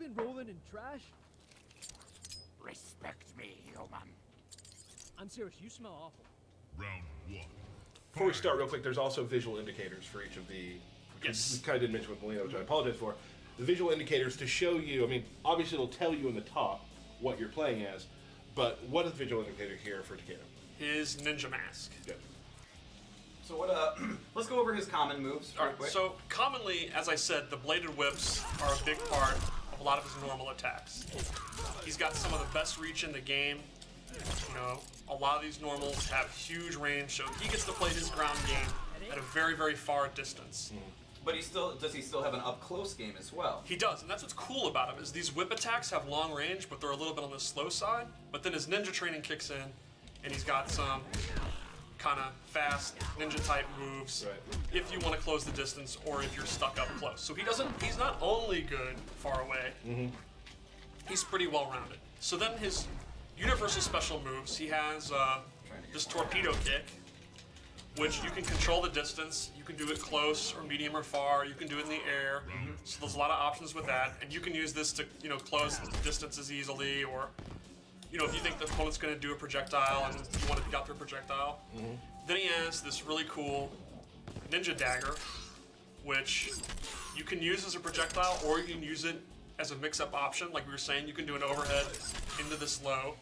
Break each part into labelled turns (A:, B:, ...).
A: and rolling in trash?
B: Respect me, human.
A: I'm serious, you smell awful.
C: Round 1.
D: Before we start, real quick, there's also visual indicators for each of the...
E: Yes.
D: We kind of did mention with Molino, which I apologize for. The visual indicators to show you, I mean, obviously it'll tell you in the top what you're playing as, but what is the visual indicator here for Takeda?
E: His ninja mask.
D: Good.
F: So what? Let's go over his common moves real quick.
E: So commonly, as I said, the bladed whips are a big part of a lot of his normal attacks. He's got some of the best reach in the game. You know, a lot of these normals have huge range, so he gets to play his ground game at a very, very far distance.
F: But does he still have an up close game as well?
E: He does, and that's what's cool about him is these whip attacks have long range, but they're a little bit on the slow side. But then his ninja training kicks in, and he's got some kind of fast ninja type moves if you want to close the distance or if you're stuck up close. So he's not only good far away, he's pretty well rounded. So then his universal special moves, he has this torpedo kick, which you can control the distance. You can do it close or medium or far. You can do it in the air. So there's a lot of options with that, and you can use this to close distances easily, or if you think the opponent's going to do a projectile and you want to get out their projectile. Then he has this really cool ninja dagger, which you can use as a projectile, or you can use it as a mix-up option. Like we were saying, you can do an overhead into this low.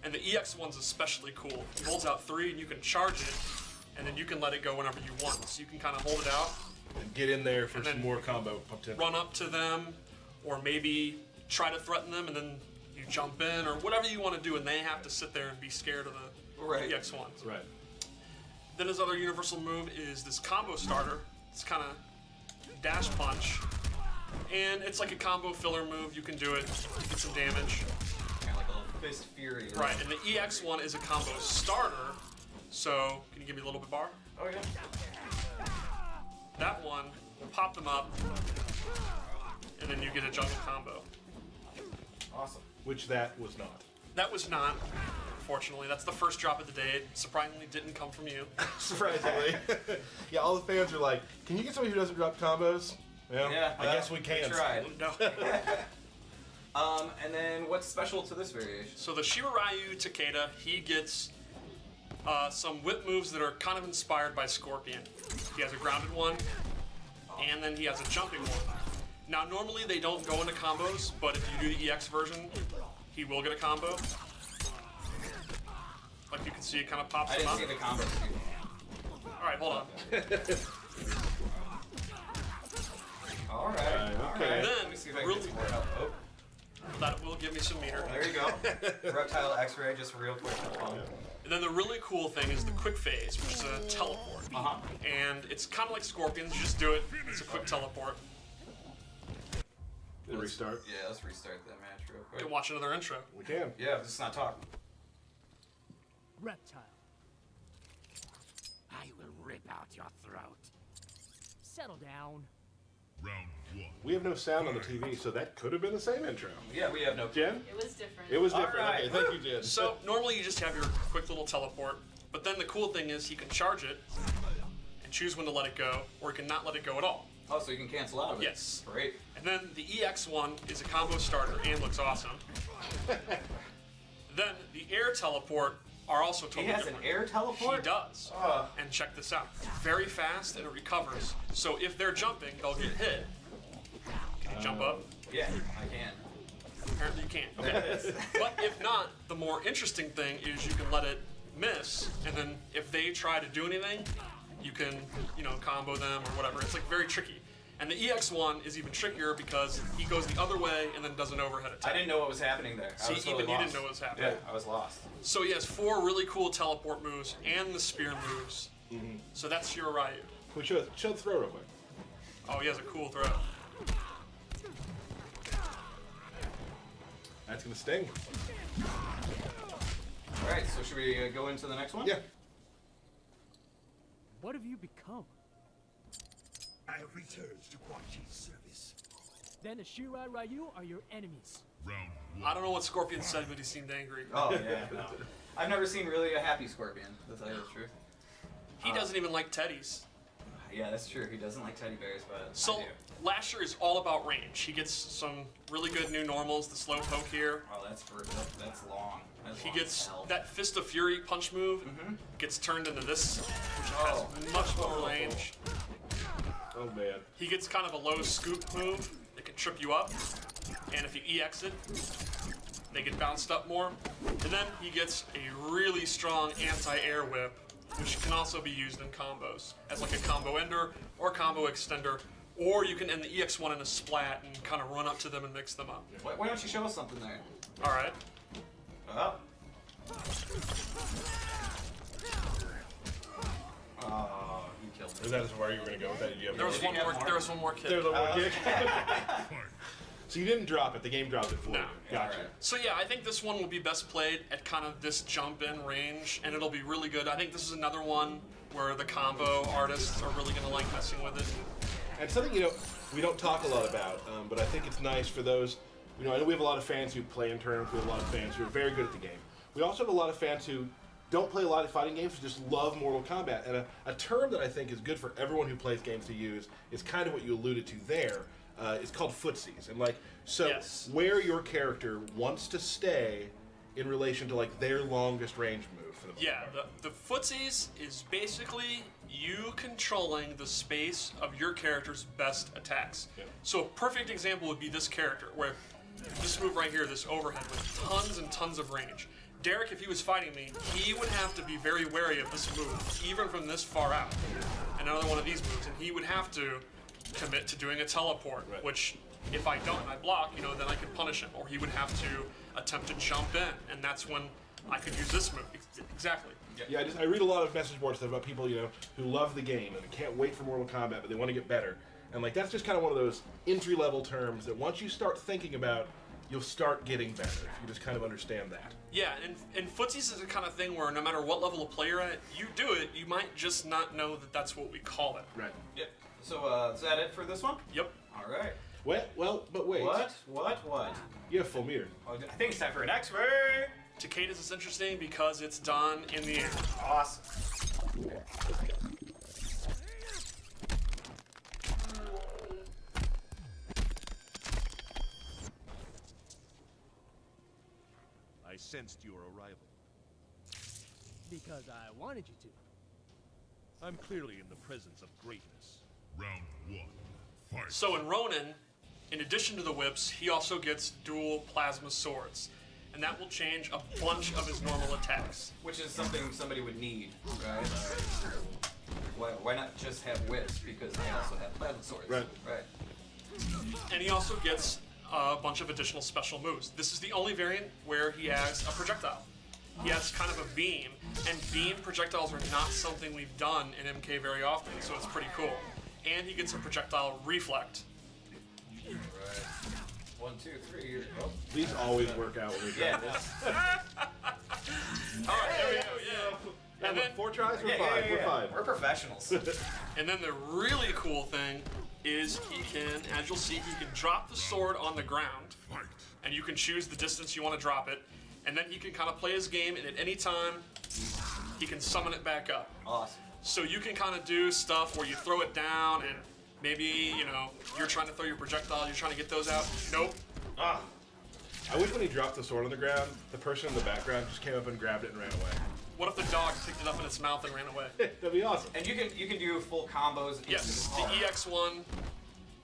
E: And the EX one's especially cool. He holds out 3 and you can charge it, and then you can let it go whenever you want. So you can kind of hold it out
D: and get in there for some more combo potential.
E: Run up to them, or maybe try to threaten them, and then you jump in, or whatever you want to do, and they have to sit there and be scared of the EX ones.
D: Right.
E: Then his other universal move is this combo starter. It's kind of dash punch, and it's like a combo filler move. You can do it, get some damage.
F: Kind of like a little fist fury.
E: Right, and the EX one is a combo starter. So, can you give me a little bit bar?
F: Oh yeah.
E: That one will pop them up, and then you get a jungle combo.
F: Awesome.
D: Which that was not.
E: That was not, unfortunately. That's the first drop of the day. It surprisingly didn't come from you.
D: Surprisingly. Yeah, all the fans are like, can you get somebody who doesn't drop combos? Yeah, I guess we can.
F: Tried.
E: No.
F: And then what's special to this variation?
E: So the Shiroryu Takeda, he gets some whip moves that are kind of inspired by Scorpion. He has a grounded one, and then he has a jumping one. Now, normally they don't go into combos, but if you do the EX version, he will get a combo. Like you can see, it kind of pops him up.
F: I didn't see the combos.
E: All right, hold on.
F: All right.
D: Okay.
E: Then,
F: Let me see if I can get some more help. Oh.
E: That will give me some meter.
F: There you go. Reptile X-ray, just real quick for fun.
E: And then the really cool thing is the quick phase, which is a teleport. And it's kind of like Scorpions. You just do it. It's a quick teleport.
D: Restart?
F: Yeah, let's restart that match real quick.
E: We can watch another intro.
D: We can.
F: Yeah, let's not talk.
A: Reptile.
B: I will rip out your throat.
A: Settle down.
C: Round 1.
D: We have no sound on the TV, so that could have been the same intro.
F: Yeah, we have no.
D: Jen?
G: It was different.
D: It was different.
F: Alright.
D: Okay, thank you, Jen.
E: So normally you just have your quick little teleport, but then the cool thing is he can charge it and choose when to let it go, or he can not let it go at all.
F: Oh, so you can cancel out of it.
E: Yes.
F: Great.
E: And then the EX one is a combo starter and looks awesome. Then the air teleport are also totally
F: He has
E: different.
F: an air teleport?
E: He does. And check this out. Very fast and it recovers. So if they're jumping, they'll get hit. Can you jump up?
F: Yeah, I can.
E: Apparently you can't. Okay. But if not, the more interesting thing is you can let it miss, and then if they try to do anything, you can, combo them or whatever. It's like very tricky. And the EX one is even trickier because he goes the other way and then does an overhead attack.
F: I didn't know what was happening there.
E: See, even you didn't know what was happening.
F: Yeah, I was lost.
E: So he has 4 really cool teleport moves and the spear moves. So that's Shiroryu.
D: We show the throw real quick.
E: Oh, he has a cool throw.
D: That's gonna sting.
F: All right, so should we go into the next one?
D: Yeah.
A: What have you become?
C: I have returned to Quan Chi's service.
A: Then the Shirai Ryu are your enemies.
C: Round 1.
E: I don't know what Scorpion said, but he seemed angry.
F: Oh, yeah, no. I've never seen really a happy Scorpion, to tell you the truth.
E: He doesn't even like teddies.
F: Yeah, that's true. He doesn't like teddy bears, but
E: So
F: I do.
E: Lasher is all about range. He gets some really good new normals, the slow poke here.
F: Oh, that's long. That's
E: He
F: long
E: gets
F: as hell.
E: that Fist of Fury punch move, gets turned into this, which has much more range.
D: Oh man.
E: He gets kind of a low scoop move that can trip you up, and if you EX it, they get bounced up more. And then he gets a really strong anti-air whip, which can also be used in combos as like a combo ender or combo extender, or you can end the EX1 in a splat and kind of run up to them and mix them up.
F: Why don't you show us something there?
E: All right.
F: Oh, you killed me.
D: Is that as far you were going to go with that? Did you have
E: There was
F: Did you
E: one
F: get
E: more.
F: more?
E: There was one more kick.
D: There's one more kick. So you didn't drop it. The game dropped it for
E: No.
D: you. Gotcha.
F: Alright.
E: So yeah, I think this one will be best played at kind of this jump in range, and it'll be really good. I think this is another one where the combo artists are really gonna like messing with it.
D: And something we don't talk a lot about, but I think it's nice for those. I know we have a lot of fans who play in tournaments. We have a lot of fans who are very good at the game. We also have a lot of fans who don't play a lot of fighting games, who just love Mortal Kombat. And a term that I think is good for everyone who plays games to use is kind of what you alluded to there. It's called footsies, and
E: Yes.
D: where your character wants to stay in relation to their longest range move. For the most
E: Yeah,
D: part.
E: the footsies is basically you controlling the space of your character's best attacks.
D: Yeah.
E: So a perfect example would be this character, where this move right here, this overhead with tons and tons of range. Derek, if he was fighting me, he would have to be very wary of this move, even from this far out. Another one of these moves, and he would have to commit to doing a teleport,
D: Right.
E: which if I don't and I block, then I could punish him, or he would have to attempt to jump in, and that's when I could use this move. Exactly.
D: Yeah, I read a lot of message boards about people, who love the game and can't wait for Mortal Kombat, but they want to get better. And that's just kind of one of those entry-level terms that once you start thinking about, you'll start getting better if you just kind of understand that.
E: Yeah, and footsies is the kind of thing where no matter what level of play you're at, you do it, you might just not know that that's what we call it.
D: Right.
F: Yep. So, is that it for this one?
E: Yep.
F: All right.
D: Well, but wait.
F: What?
D: You have full meter.
F: Oh, I think it's time for an X-ray.
E: Takeda's is interesting because it's done in the air.
F: Awesome.
C: I sensed your arrival.
A: Because I wanted you to.
C: I'm clearly in the presence of greatness. Round 1. Fight.
E: So in Ronin, in addition to the whips, he also gets dual plasma swords. And that will change a bunch of his normal attacks.
F: Which is something somebody would need, right? Why not just have whips? Because they also have plasma swords.
D: Right.
E: And he also gets a bunch of additional special moves. This is the only variant where he has a projectile. He has kind of a beam, and beam projectiles are not something we've done in MK very often, so it's pretty cool. And he gets a projectile reflect.
F: Right. 1, 2, 3. Oh.
D: These always work out when we try
F: Yeah.
D: this.
E: All right, there we go, yeah. And then,
D: 4 tries, we're
F: Yeah,
D: fine.
F: yeah,
D: We're
F: yeah.
D: fine.
F: We're professionals.
E: and then the really cool thing is he can, as you'll see, he can drop the sword on the ground,
C: Fight.
E: and you can choose the distance you want to drop it, and then he can kind of play his game, and at any time, he can summon it back up.
F: Awesome.
E: So you can kind of do stuff where you throw it down, and maybe, you're trying to throw your projectile, you're trying to get those out. Nope.
F: Ah.
D: I wish when he dropped the sword on the ground, the person in the background just came up and grabbed it and ran away.
E: What if the dog picked it up in its mouth and ran away?
D: That'd be awesome.
F: And you can do full combos.
E: Yes, the EX1,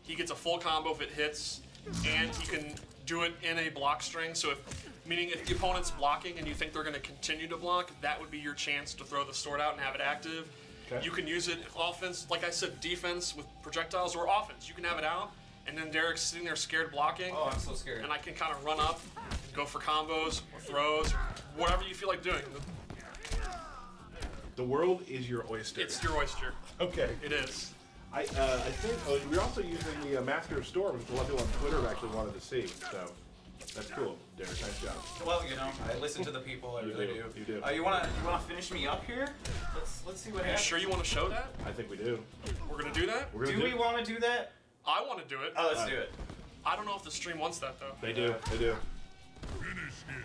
E: he gets a full combo if it hits, and he can do it in a block string. So meaning if the opponent's blocking and you think they're going to continue to block, that would be your chance to throw the sword out and have it active.
D: Okay.
E: You can use it in offense, like I said, defense with projectiles, or offense. You can have it out, and then Derek's sitting there scared blocking,
F: Oh, I'm so scared.
E: and I can kind of run up and go for combos or throws, or whatever you feel like doing.
D: The world is your oyster.
E: It's your oyster.
D: Okay.
E: It is.
D: I think we're also using the Master of Storms, which a lot of people on Twitter actually wanted to see. So that's cool, Derek. Nice job.
F: Well, I listen to the people. I really do.
D: You do.
F: You wanna finish me up here? Let's see what
E: Are you
F: happens.
E: sure you want to show that?
D: I think we do.
E: We're going to do that?
D: We're gonna
F: Do we want to do that?
E: I want to do it.
F: Oh, let's do it.
E: I don't know if the stream wants that, though.
D: They do. They do.
C: Finish him.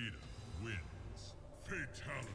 G: TAKEDA wins. Fatality.